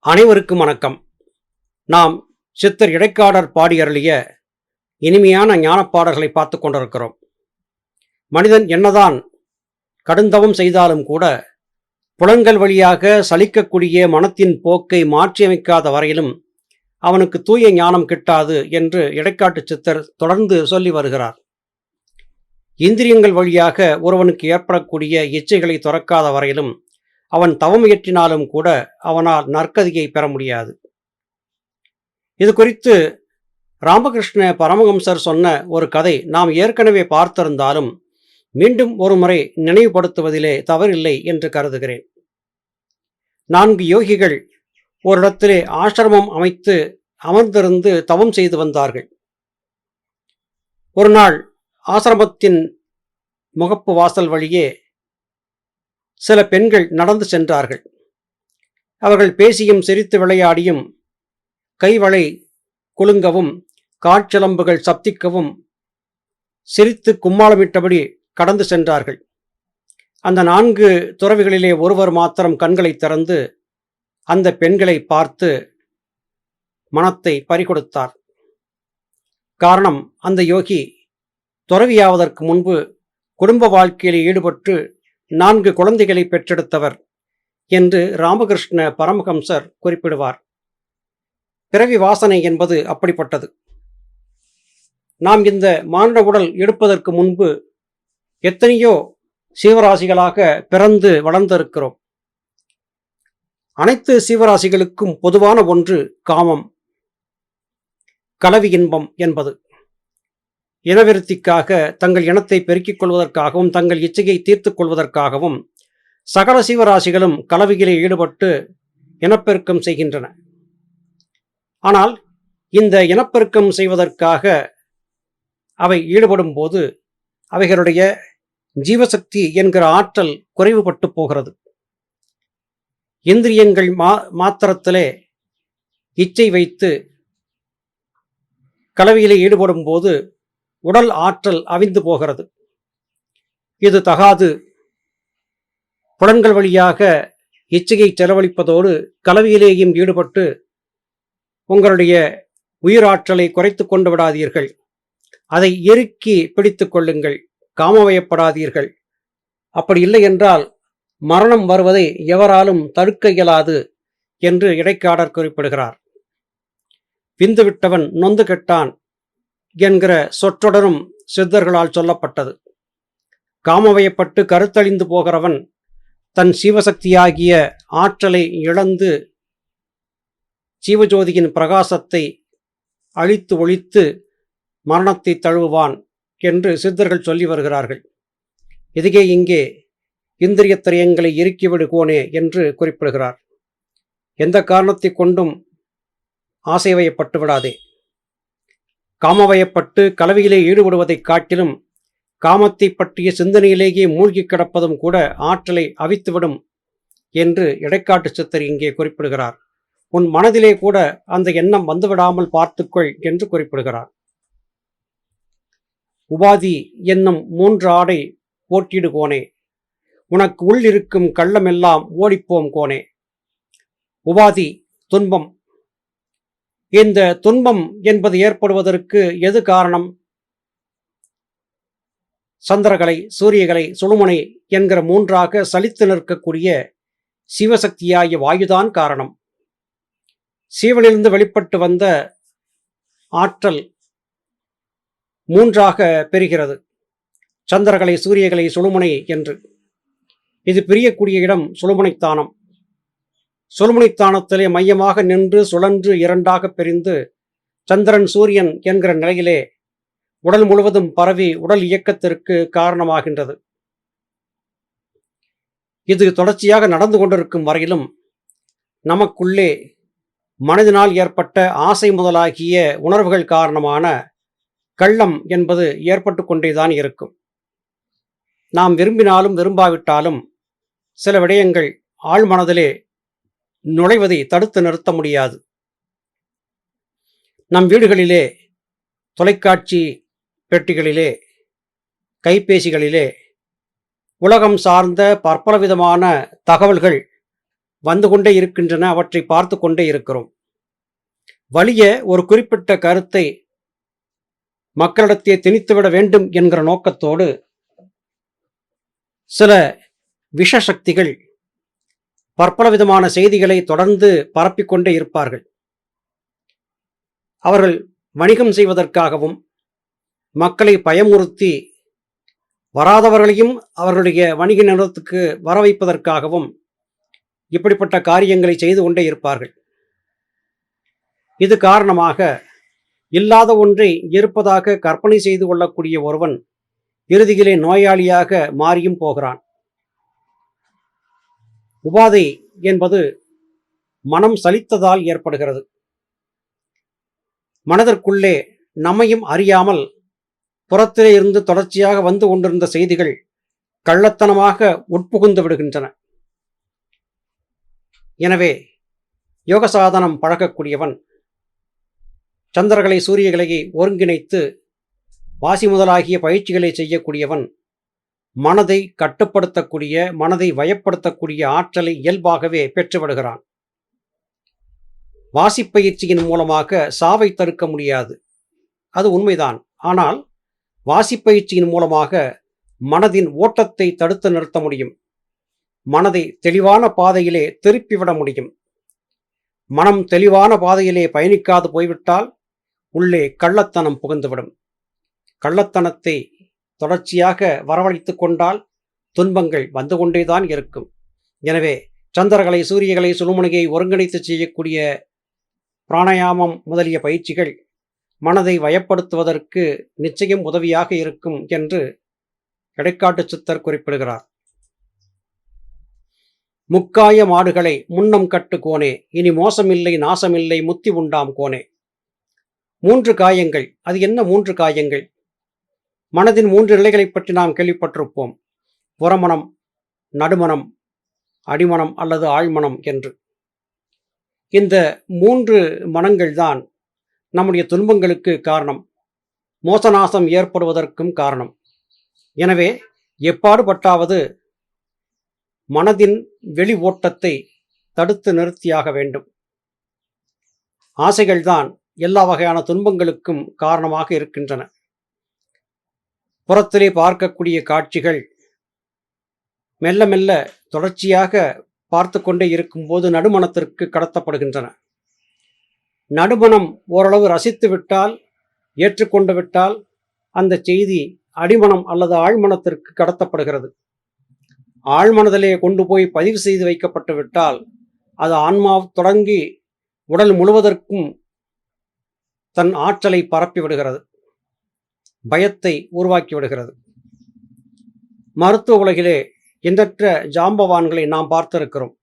அனைவருக்கும் வணக்கம். நாம் சித்தர் இடைக்காடர் பாடியருளிய இனிமையான ஞானப்பாடல்களை பார்த்து கொண்டிருக்கிறோம். மனிதன் என்னதான் கடுந்தவம் செய்தாலும் கூட புலன்கள் வழியாக சலிக்கக்கூடிய மனத்தின் போக்கை மாற்றியமைக்காத வரையிலும் அவனுக்கு தூய ஞானம் கிட்டாது என்று இடைக்காட்டு சித்தர் தொடர்ந்து சொல்லி வருகிறார். இந்திரியங்கள் வழியாக ஒருவனுக்கு ஏற்படக்கூடிய இச்சைகளை துறக்காத வரையிலும் அவன் தவம் இயற்றினாலும் கூட அவனால் நற்கதியை பெற முடியாது. இது குறித்து ராமகிருஷ்ண பரமஹம்சர் சொன்ன ஒரு கதை நாம் ஏற்கனவே பார்த்திருந்தாலும் மீண்டும் ஒரு முறை நினைவுபடுத்துவதிலே தவறில்லை என்று கருதுகிறேன். 4 யோகிகள் ஒரு இடத்திலே ஆசிரமம் அமைத்து அமர்ந்திருந்து தவம் செய்து வந்தார்கள். ஒரு நாள் ஆசிரமத்தின் முகப்பு வாசல் வழியே சில பெண்கள் நடந்து சென்றார்கள். அவர்கள் பேசியும் சிரித்து விளையாடியும் கைவளை குலுங்கவும் காற்சிலம்புகள் சப்திக்கவும் சிரித்து கும்மாளமிட்டபடி கடந்து சென்றார்கள். அந்த 4 துறவிகளிலே ஒருவர் மாத்திரம் கண்களை திறந்து அந்த பெண்களை பார்த்து மனத்தை பறிகொடுத்தார். காரணம், அந்த யோகி துறவியாவதற்கு முன்பு குடும்ப வாழ்க்கையில் ஈடுபட்டு 4 குழந்தைகளை பெற்றெடுத்தவர் என்று ராமகிருஷ்ண பரமஹம்சர் குறிப்பிடுவார். பிறவி வாசனை என்பது அப்படிப்பட்டது. நாம் இந்த மானிட உடல் எடுப்பதற்கு முன்பு எத்தனையோ சீவராசிகளாக பிறந்து வளர்ந்திருக்கிறோம். அனைத்து சீவராசிகளுக்கும் பொதுவான ஒன்று காமம், கலவி இன்பம் என்பது. இனவிருத்திக்காக, தங்கள் இனத்தை பெருக்கிக் கொள்வதற்காகவும் தங்கள் இச்சையை தீர்த்துக் கொள்வதற்காகவும் சகல சீவராசிகளும் கலவியிலே ஈடுபட்டு இனப்பெருக்கம் செய்கின்றன. ஆனால் இந்த இனப்பெருக்கம் செய்வதற்காக அவை ஈடுபடும் போது அவைகளுடைய ஜீவசக்தி என்கிற ஆற்றல் குறைவுபட்டு போகிறது. இந்திரியங்கள் மாத்திரத்திலே இச்சை வைத்து கலவியிலே ஈடுபடும் போது உடல் ஆற்றல் அவிந்து போகிறது. இது தகாது. புலன்கள் வழியாக இச்சையை செலவழிப்பதோடு கலவியிலேயும் ஈடுபட்டு உங்களுடைய உயிராற்றலை குறைத்து கொண்டு விடாதீர்கள். அதை இறுக்கி பிடித்து கொள்ளுங்கள். காமவயப்படாதீர்கள். அப்படி இல்லை என்றால் மரணம் வருவதை எவராலும் தடுக்க இயலாது என்று இடைக்காடர் குறிப்பிடுகிறார். விந்து விட்டவன் நொந்து கெட்டான் என்கிற சொற்றொடரும் சித்தர்களால் சொல்லப்பட்டது. காமவயப்பட்டு கருத்தழிந்து போகிறவன் தன் சீவசக்தியாகிய ஆற்றலை இழந்து ஜீவஜோதியின் பிரகாசத்தை அழித்து ஒழித்து மரணத்தை தழுவுவான் என்று சித்தர்கள் சொல்லி வருகிறார்கள். இதுகே இங்கே இந்திரியத்திரயங்களை இறுக்கிவிடு கோனே என்று குறிப்பிடுகிறார். எந்த காரணத்தை கொண்டும் ஆசை வயப்பட்டு விடாதே. காமவயப்பட்டு கலவியிலே ஈடுபடுவதைக் காட்டிலும் காமத்தை பற்றிய சிந்தனையிலேயே மூழ்கி கிடப்பதும் கூட ஆற்றலை அவித்துவிடும் என்று இடைக்காட்டு சித்தர் இங்கே குறிப்பிடுகிறார். உன் மனதிலே கூட அந்த எண்ணம் வந்துவிடாமல் பார்த்துக்கொள் என்று குறிப்பிடுகிறார். உபாதி என்னும் 3 ஆடை ஓட்டிடு கோனே, உனக்கு உள் இருக்கும் கள்ளமெல்லாம் ஓடிப்போம் கோனே. உபாதி துன்பம். இந்த துன்பம் என்பது ஏற்படுவதற்கு எது காரணம்? சந்திரகலை, சூரியகலை, சுழுமுனை என்கிற 3ஆக சலித்து நிற்கக்கூடிய சிவசக்தியாகிய வாயுதான் காரணம். சீவனிலிருந்து வெளிப்பட்டு வந்த ஆற்றல் 3ஆக பெறுகிறது. சந்திரகலை, சூரியகலை, சுழுமுனை என்று. இது பிரியக்கூடிய இடம் சுழுமுனைத்தானம். சுழுமுனைத்தானத்திலே மையமாக நின்று சுழன்று 2ஆக பிரிந்து சந்திரன் சூரியன் என்கிற நிலையிலே உடல் முழுவதும் பரவி உடல் இயக்கத்திற்கு காரணமாகின்றது. இது தொடர்ச்சியாக நடந்து கொண்டிருக்கும் வரையிலும் நமக்குள்ளே மனதினால் ஏற்பட்ட ஆசை முதலாகிய உணர்வுகள் காரணமான கள்ளம் என்பது ஏற்பட்டு கொண்டேதான் இருக்கும். நாம் விரும்பினாலும் விரும்பாவிட்டாலும் சில விடயங்கள் ஆழ்மனதிலே நுழைவதை தடுத்து நிறுத்த முடியாது. நம் வீடுகளிலே, தொலைக்காட்சி பெட்டிகளிலே, கைபேசிகளிலே உலகம் சார்ந்த பற்பல விதமான தகவல்கள் வந்து கொண்டே இருக்கின்றன, அவற்றை பார்த்து கொண்டே இருக்கிறோம். வலிய ஒரு குறிப்பிட்ட கருத்தை மக்களிடத்தே திணித்துவிட வேண்டும் என்கிற நோக்கத்தோடு சில விஷசக்திகள் பற்பல விதமான செய்திகளை தொடர்ந்து பரப்பிக்கொண்டே இருப்பார்கள். அவர்கள் வணிகம் செய்வதற்காகவும் மக்களை பயமுறுத்தி வராதவர்களையும் அவர்களுடைய வணிக நிறுவனத்துக்கு வர வைப்பதற்காகவும் இப்படிப்பட்ட காரியங்களை செய்து கொண்டே இருப்பார்கள். இது காரணமாக இல்லாத ஒன்றை இருப்பதாக கற்பனை செய்து கொள்ளக்கூடிய ஒருவன் இறுதியிலே நோயாளியாக மாறியும் போகிறான். உபாதை என்பது மனம் சலித்ததால் ஏற்படுகிறது. மனதிற்குள்ளே நம்மையும் அறியாமல் புறத்திலே இருந்து தொடர்ச்சியாக வந்து கொண்டிருந்த செய்திகள் கள்ளத்தனமாக உட்புகுந்து விடுகின்றன. எனவே யோக சாதனம் பழக்கக்கூடியவன் சந்திரகளை சூரியகளை ஒருங்கிணைத்து வாசி முதலாகிய பயிற்சிகளை செய்யக்கூடியவன் மனதை கட்டுப்படுத்தக்கூடிய, மனதை வயப்படுத்தக்கூடிய ஆற்றலை இயல்பாகவே பெற்றுவிடுகிறான். வாசிப்பயிற்சியின் மூலமாக சாவை தடுக்க முடியாது, அது உண்மைதான். ஆனால் வாசிப்பயிற்சியின் மூலமாக மனதின் ஓட்டத்தை தடுத்து நிறுத்த முடியும். மனதை தெளிவான பாதையிலே திருப்பிவிட முடியும். மனம் தெளிவான பாதையிலே பயணிக்காது போய்விட்டால் உள்ளே கள்ளத்தனம் புகுந்துவிடும். கள்ளத்தனத்தை தொடர்ச்சியாக வரவழைத்து கொண்டால் துன்பங்கள் வந்து கொண்டேதான் இருக்கும். எனவே சந்திரகளை சூரியகளை சுழுமுனையை ஒருங்கிணைத்து செய்யக்கூடிய பிராணாயாமம் முதலிய பயிற்சிகள் மனதை வயப்படுத்துவதற்கு நிச்சயம் உதவியாக இருக்கும் என்று இடைக்காட்டு சித்தர் குறிப்பிடுகிறார். முக்காய மாடுகளை முன்னம் கட்டு கோனே, இனி மோசமில்லை நாசமில்லை முத்தி உண்டாம் கோனே. 3 காயங்கள். அது என்ன 3 காயங்கள்? மனதின் 3 நிலைகளை பற்றி நாம் கேள்விப்பட்டிருப்போம். புறமனம், நடுமனம், அடிமனம் அல்லது ஆழ்மனம் என்று. இந்த 3 மனங்கள் தான் நம்முடைய துன்பங்களுக்கு காரணம், மோசநாசம் ஏற்படுவதற்கும் காரணம். எனவே எப்பாடுபட்டாவது மனதின் வெளி ஓட்டத்தை தடுத்து நிறுத்தியாக வேண்டும். ஆசைகள்தான் எல்லா வகையான துன்பங்களுக்கும் காரணமாக இருக்கின்றன. புறத்திலே பார்க்கக்கூடிய காட்சிகள் மெல்ல மெல்ல தொடர்ச்சியாக பார்த்து கொண்டே இருக்கும்போது நடுமனத்திற்கு கடத்தப்படுகின்றன. நடுமனம் ஓரளவு ரசித்து விட்டால், ஏற்றுக்கொண்டு விட்டால் அந்த செய்தி அடிமனம் அல்லது ஆழ்மனத்திற்கு கடத்தப்படுகிறது. ஆழ்மனதிலே கொண்டு போய் பதிவு செய்து வைக்கப்பட்டு விட்டால் அது ஆன்மா தொடங்கி உடல் முழுவதற்கும் தன் ஆற்றலை பரப்பி விடுகிறது, பயத்தை உருவாக்கி விடுகிறது. மருத்துவ உலகிலே எண்ணற்ற ஜாம்பவான்களை நாம் பார்த்திருக்கிறோம்.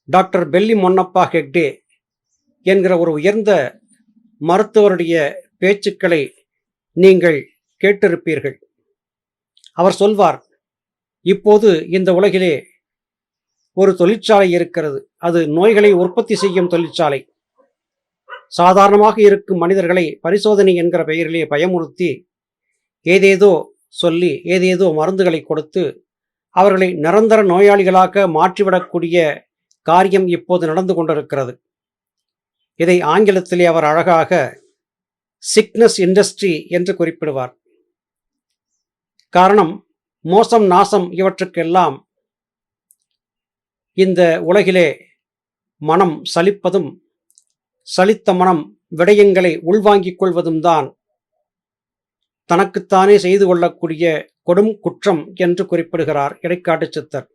டாக்டர் பெல்லி மொன்னப்பா ஹெக்டே என்கிற ஒரு உயர்ந்த மருத்துவருடைய பேச்சுக்களை நீங்கள் கேட்டிருப்பீர்கள். அவர் சொல்வார், இப்போது இந்த உலகிலே ஒரு தொழிற்சாலை இருக்கிறது, அது நோய்களை உற்பத்தி செய்யும் தொழிற்சாலை. சாதாரணமாக இருக்கும் மனிதர்களை பரிசோதனை என்கிற பெயரிலே பயமுறுத்தி ஏதேதோ சொல்லி ஏதேதோ மருந்துகளை கொடுத்து அவர்களை நிரந்தர நோயாளிகளாக மாற்றிவிடக்கூடிய காரியம் இப்போது நடந்து கொண்டிருக்கிறது. இதை ஆங்கிலத்திலே அவர் அழகாக சிக்னஸ் இண்டஸ்ட்ரி என்று குறிப்பிடுவார். காரணம், மோசம் நாசம் இவற்றுக்கெல்லாம் இந்த உலகிலே மனம் சலிப்பதும் சலித்த மனம் விடயங்களை உள்வாங்கிக் கொள்வதும் தான் தனக்குத்தானே செய்து கொள்ளக்கூடிய கொடும் குற்றம் என்று குறிப்பிடுகிறார் இடைக்காட்டு சித்தர்.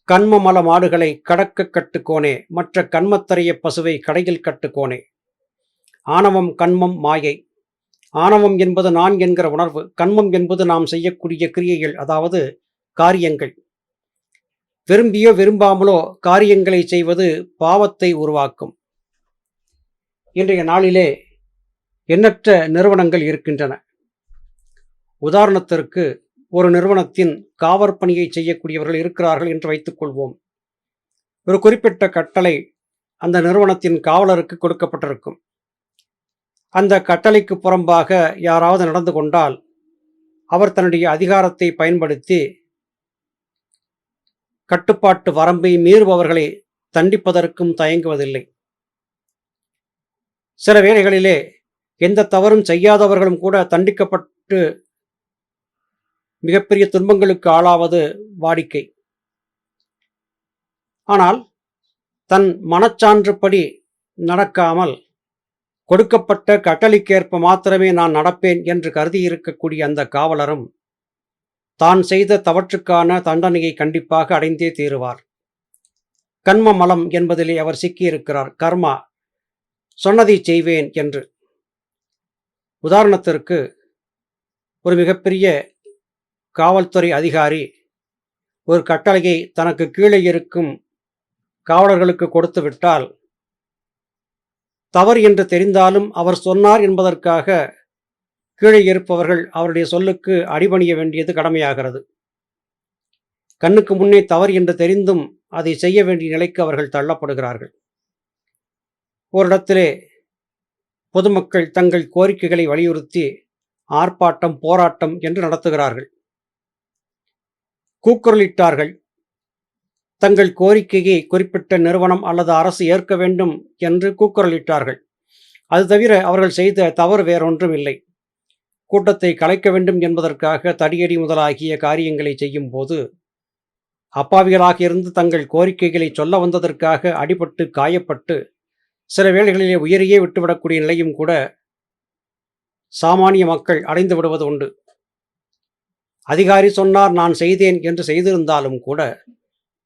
கண்மமல மாடுகளை கடக்க கட்டுக்கோனே, மற்ற கண்மத்தரைய பசுவை கடையில் கட்டுக்கோனே. ஆணவம் கண்மம் மாயை. ஆணவம் என்பது நான் என்கிற உணர்வு, கண்மம் என்பது நாம் செய்யக்கூடிய கிரியைகள், அதாவது காரியங்கள். விரும்பியோ விரும்பாமலோ காரியங்களை செய்வது பாவத்தை உருவாக்கும். இன்றைய நாளிலே எண்ணற்ற நிறுவனங்கள் இருக்கின்றன. உதாரணத்திற்கு ஒரு நிறுவனத்தின் காவற்பணியை செய்யக்கூடியவர்கள் இருக்கிறார்கள் என்று வைத்துக் கொள்வோம். ஒரு குறிப்பிட்ட கட்டளை அந்த நிறுவனத்தின் காவலருக்கு கொடுக்கப்பட்டிருக்கும். அந்த கட்டளைக்கு புறம்பாக யாராவது நடந்து கொண்டால் அவர் தன்னுடைய அதிகாரத்தை பயன்படுத்தி கட்டுப்பாட்டு வரம்பை மீறுபவர்களை தண்டிப்பதற்கும் தயங்குவதில்லை. சில வேளைகளிலே எந்த தவறும் செய்யாதவர்களும் கூட தண்டிக்கப்பட்டு மிகப்பெரிய துன்பங்களுக்கு ஆளாவது வாடிக்கை. ஆனால் தன் மனச்சான்றுப்படி நடக்காமல் கொடுக்கப்பட்ட கட்டளைக்கேற்ப மாத்திரமே நான் நடப்பேன் என்று கருதியிருக்கக்கூடிய அந்த காவலரும் தான் செய்த தவற்றுக்கான தண்டனையை கண்டிப்பாக அடைந்தே தீருவார். கண்ம மலம் என்பதிலே அவர் சிக்கியிருக்கிறார். கர்மா சொன்னதை செய்வேன் என்று. உதாரணத்திற்கு, ஒரு மிகப்பெரிய காவல்துறை அதிகாரி ஒரு கட்டளையை தனக்கு கீழே இருக்கும் காவலர்களுக்கு கொடுத்து விட்டால், தவறு என்று தெரிந்தாலும் அவர் சொன்னார் என்பதற்காக கீழே இருப்பவர்கள் அவருடைய சொல்லுக்கு அடிபணிய வேண்டியது கடமையாகிறது. கண்ணுக்கு முன்னே தவறு என்று தெரிந்தும் அதை செய்ய வேண்டிய நிலைக்கு அவர்கள் தள்ளப்படுகிறார்கள். ஓரிடத்திலே பொதுமக்கள் தங்கள் கோரிக்கைகளை வலியுறுத்தி ஆர்ப்பாட்டம், போராட்டம் என்று நடத்துகிறார்கள். கூக்குரலிட்டார்கள். தங்கள் கோரிக்கையை குறிப்பிட்ட நிறுவனம் அல்லது அரசு ஏற்க வேண்டும் என்று கூக்குரலிட்டார்கள். அது தவிர அவர்கள் செய்த தவறு வேறொன்றும் இல்லை. கூட்டத்தை கலைக்க வேண்டும் என்பதற்காக தடியடி முதலாகிய காரியங்களை செய்யும் போது அப்பாவிகளாக இருந்து தங்கள் கோரிக்கைகளை சொல்ல வந்ததற்காக அடிபட்டு காயப்பட்டு சில வேளைகளிலே உயிரையே விட்டுவிடக்கூடிய நிலையும் கூட சாமானிய மக்கள் அடைந்து விடுவது உண்டு. அதிகாரி சொன்னார், நான் செய்தேன் என்று செய்திருந்தாலும் கூட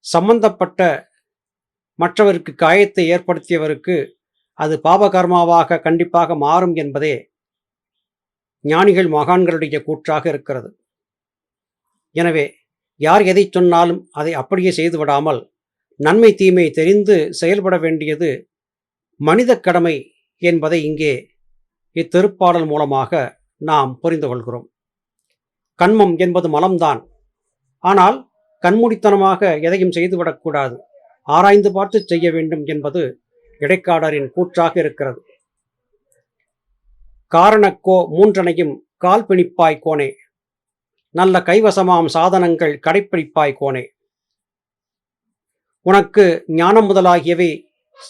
சம்பந்தப்பட்ட மற்றவருக்கு காயத்தை ஏற்படுத்தியவருக்கு அது பாபகர்மாவாக கண்டிப்பாக மாறும் என்பதே ஞானிகள் மகான்களுடைய கூற்றாக இருக்கிறது. எனவே யார் எதை சொன்னாலும் அதை அப்படியே செய்துவிடாமல் நன்மை தீமை தெரிந்து செயல்பட வேண்டியது மனித கடமை என்பதை இங்கே இத்திருப்பாடல் மூலமாக நாம் புரிந்து கொள்கிறோம். கண்மம் என்பது மலம்தான். ஆனால் கண்மூடித்தனமாக எதையும் செய்துவிடக்கூடாது. ஆராய்ந்து பார்த்து செய்ய வேண்டும் என்பது இடைக்காடரின் கூற்றாக இருக்கிறது. காரணக்கோ மூன்றனையும் கால் பிணிப்பாய் கோனே, நல்ல கைவசமாம் சாதனங்கள் கடைப்பிடிப்பாய் கோனே. உனக்கு ஞானம் முதலாகியவை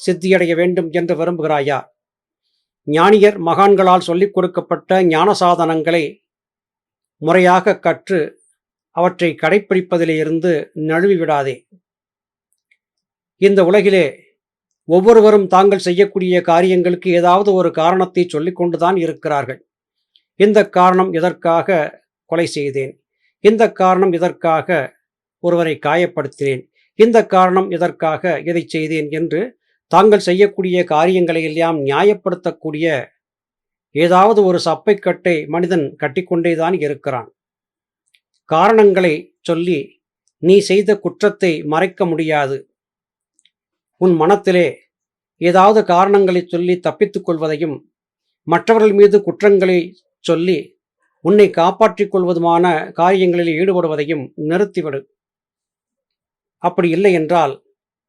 சித்தியடைய வேண்டும் என்று விரும்புகிறாயா? ஞானியர் மகான்களால் சொல்லிக் கொடுக்கப்பட்ட ஞான சாதனங்களை முறையாக கற்று அவற்றை கடைப்பிடிப்பதிலே இருந்து நழுவி விடாதே. இந்த உலகிலே ஒவ்வொருவரும் தாங்கள் செய்யக்கூடிய காரியங்களுக்கு ஏதாவது ஒரு காரணத்தை சொல்லிக் கொண்டுதான் இருக்கிறார்கள். இந்த காரணம் இதற்காக கொலை செய்தேன், இந்த காரணம் இதற்காக ஒருவரை காயப்படுத்தினேன், இந்த காரணம் இதற்காக இதை செய்தேன் என்று தாங்கள் செய்யக்கூடிய காரியங்களை எல்லாம் நியாயப்படுத்தக்கூடிய ஏதாவது ஒரு சப்பைக்கட்டை மனிதன் கட்டிக்கொண்டேதான் இருக்கிறான். காரணங்களை சொல்லி நீ செய்த குற்றத்தை மறைக்க முடியாது. உன் மனத்திலே ஏதாவது காரணங்களை சொல்லி தப்பித்துக் கொள்வதையும் மற்றவர்கள் மீது குற்றங்களை சொல்லி உன்னை காப்பாற்றிக் கொள்வதுமான காரியங்களில் ஈடுபடுவதையும் நிறுத்திவிடு. அப்படி இல்லை என்றால்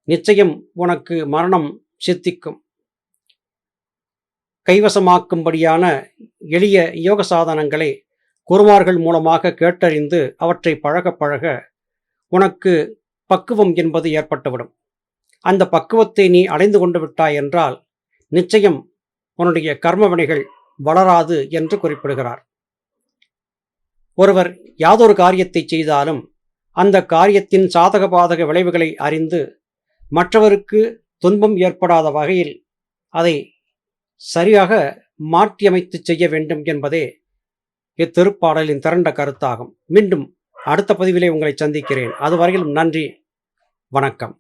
நிச்சயம் உனக்கு மரணம் சித்திக்கும். கைவசமாக்கும்படியான எளிய யோக சாதனங்களை குருமார்கள் மூலமாக கேட்டறிந்து அவற்றை பழக பழக உனக்கு பக்குவம் என்பது ஏற்பட்டுவிடும். அந்த பக்குவத்தை நீ அடைந்து கொண்டு விட்டாய் என்றால் நிச்சயம் உன்னுடைய கர்மவினைகள் வளராது என்று குறிப்பிடுகிறார். ஒருவர் யாதொரு காரியத்தை செய்தாலும் அந்த காரியத்தின் சாதக பாதக விளைவுகளை அறிந்து மற்றவருக்கு துன்பம் ஏற்படாத வகையில் அதை சரியாக மாற்றியமைத்து செய்ய வேண்டும் என்பதே இத்திருப்பாடலின் திரண்ட கருத்தாகும். மீண்டும் அடுத்த பதிவிலே உங்களை சந்திக்கிறேன். அதுவரையிலும் நன்றி, வணக்கம்.